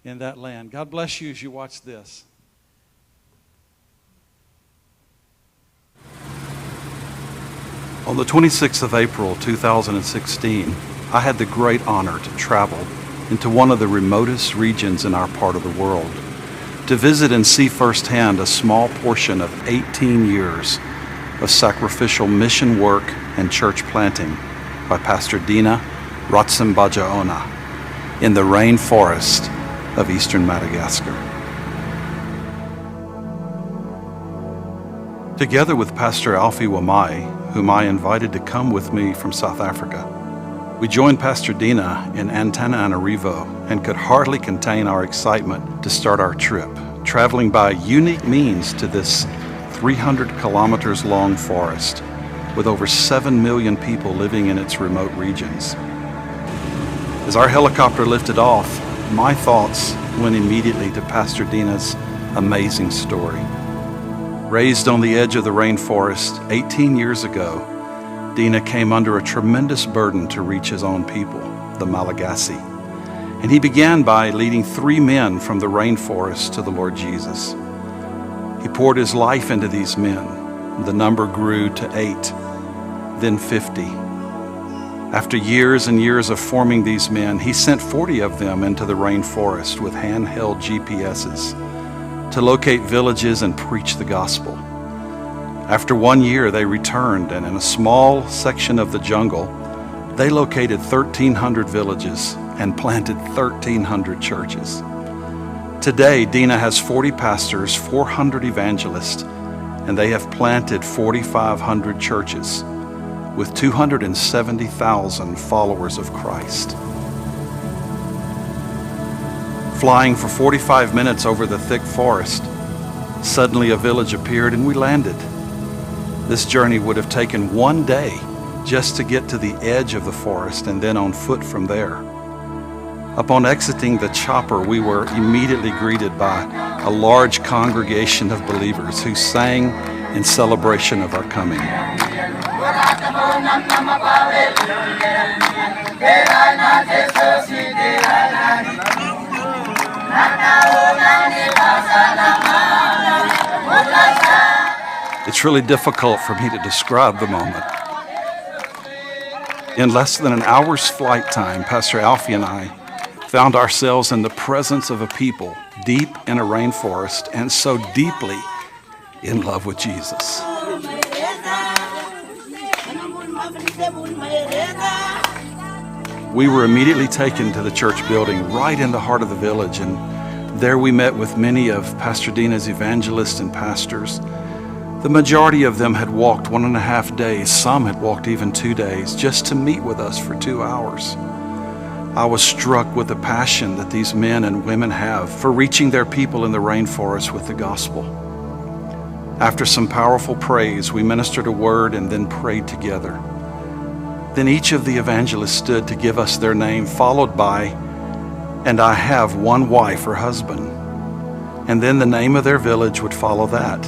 in that land. God bless you as you watch this. On the 26th of April, 2016, I had the great honor to travel into one of the remotest regions in our part of the world, to visit and see firsthand a small portion of 18 years of sacrificial mission work and church planting by Pastor Dinah Rainforest in the rainforest of eastern Madagascar. Together with Pastor Alfie Wamai, whom I invited to come with me from South Africa, we joined Pastor Dinah in Antananarivo and could hardly contain our excitement to start our trip, traveling by unique means to this 300 kilometers long forest with over 7 million people living in its remote regions. As our helicopter lifted off, my thoughts went immediately to Pastor Dinah's amazing story. Raised on the edge of the rainforest 18 years ago, Dinah came under a tremendous burden to reach his own people, the Malagasy. And he began by leading 3 men from the rainforest to the Lord Jesus. He poured his life into these men. The number grew to 8, then 50. After years and years of forming these men, he sent 40 of them into the rainforest with handheld GPSs to locate villages and preach the gospel. After 1 year, they returned, and in a small section of the jungle, they located 1,300 villages and planted 1,300 churches. Today, Dinah has 40 pastors, 400 evangelists, and they have planted 4,500 churches with 270,000 followers of Christ. Flying for 45 minutes over the thick forest, suddenly a village appeared and we landed. This journey would have taken 1 day just to get to the edge of the forest and then on foot from there. Upon exiting the chopper, we were immediately greeted by a large congregation of believers who sang in celebration of our coming. It's really difficult for me to describe the moment. In less than an hour's flight time, Pastor Alfie and I found ourselves in the presence of a people deep in a rainforest and so deeply in love with Jesus. We were immediately taken to the church building right in the heart of the village, and there we met with many of Pastor Dinah's evangelists and pastors. The majority of them had walked 1.5 days, some had walked even 2 days, just to meet with us for 2 hours. I was struck with the passion that these men and women have for reaching their people in the rainforest with the gospel. After some powerful praise, we ministered a word and then prayed together. Then each of the evangelists stood to give us their name, followed by, "And I have one wife or husband." And then the name of their village would follow that.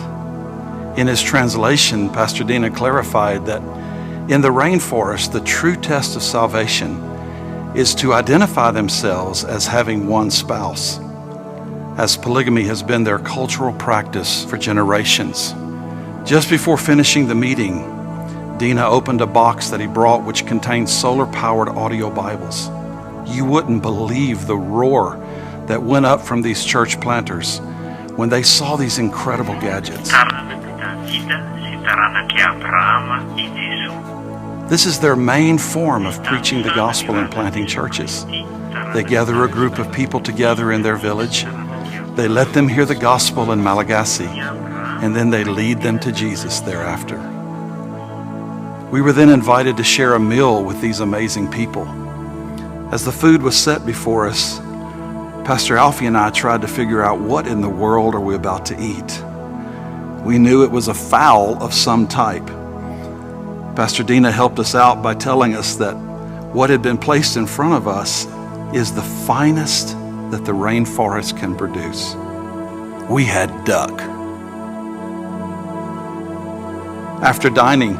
In his translation, Pastor Dinah clarified that in the rainforest, the true test of salvation is to identify themselves as having one spouse, as polygamy has been their cultural practice for generations. Just before finishing the meeting, Dinah opened a box that he brought which contained solar-powered audio Bibles. You wouldn't believe the roar that went up from these church planters when they saw these incredible gadgets. This is their main form of preaching the gospel and planting churches. They gather a group of people together in their village. They let them hear the gospel in Malagasy, and then they lead them to Jesus thereafter. We were then invited to share a meal with these amazing people. As the food was set before us, Pastor Alfie and I tried to figure out what in the world are we about to eat. We knew it was a fowl of some type. Pastor Dinah helped us out by telling us that what had been placed in front of us is the finest that the rainforest can produce. We had duck. After dining,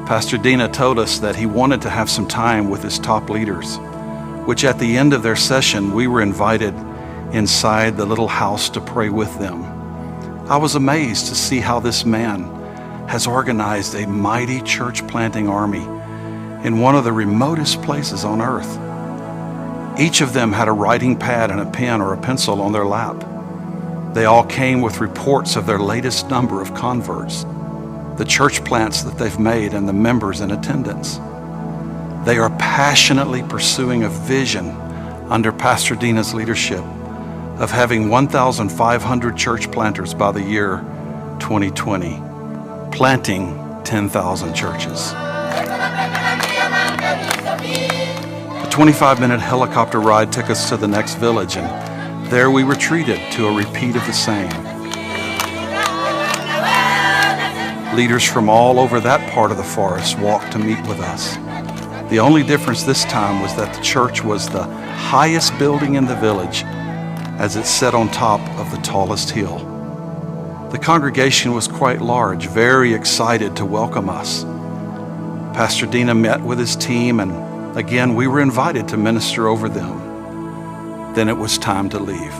Pastor Dinah told us that he wanted to have some time with his top leaders, which at the end of their session, we were invited inside the little house to pray with them. I was amazed to see how this man has organized a mighty church planting army in one of the remotest places on earth. Each of them had a writing pad and a pen or a pencil on their lap. They all came with reports of their latest number of converts, the church plants that they've made, and the members in attendance. They are passionately pursuing a vision under Pastor Dinah's leadership of having 1,500 church planters by the year 2020, planting 10,000 churches. A 25-minute helicopter ride took us to the next village, and there we were treated to a repeat of the same. Leaders from all over that part of the forest walked to meet with us. The only difference this time was that the church was the highest building in the village, as it sat on top of the tallest hill. The congregation was quite large, very excited to welcome us. Pastor Dinah met with his team, and again we were invited to minister over them. Then it was time to leave.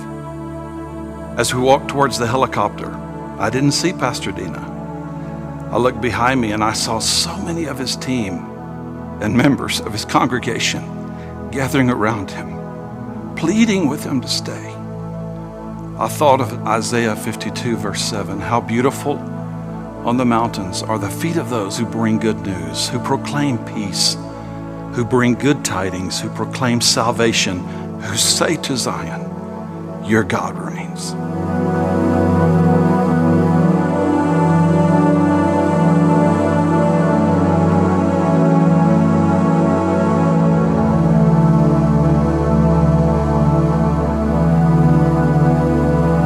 As we walked towards the helicopter, I didn't see Pastor Dinah. I looked behind me and I saw so many of his team and members of his congregation gathering around him, pleading with him to stay. I thought of Isaiah 52, verse 7, how beautiful on the mountains are the feet of those who bring good news, who proclaim peace, who bring good tidings, who proclaim salvation, who say to Zion, your God reigns.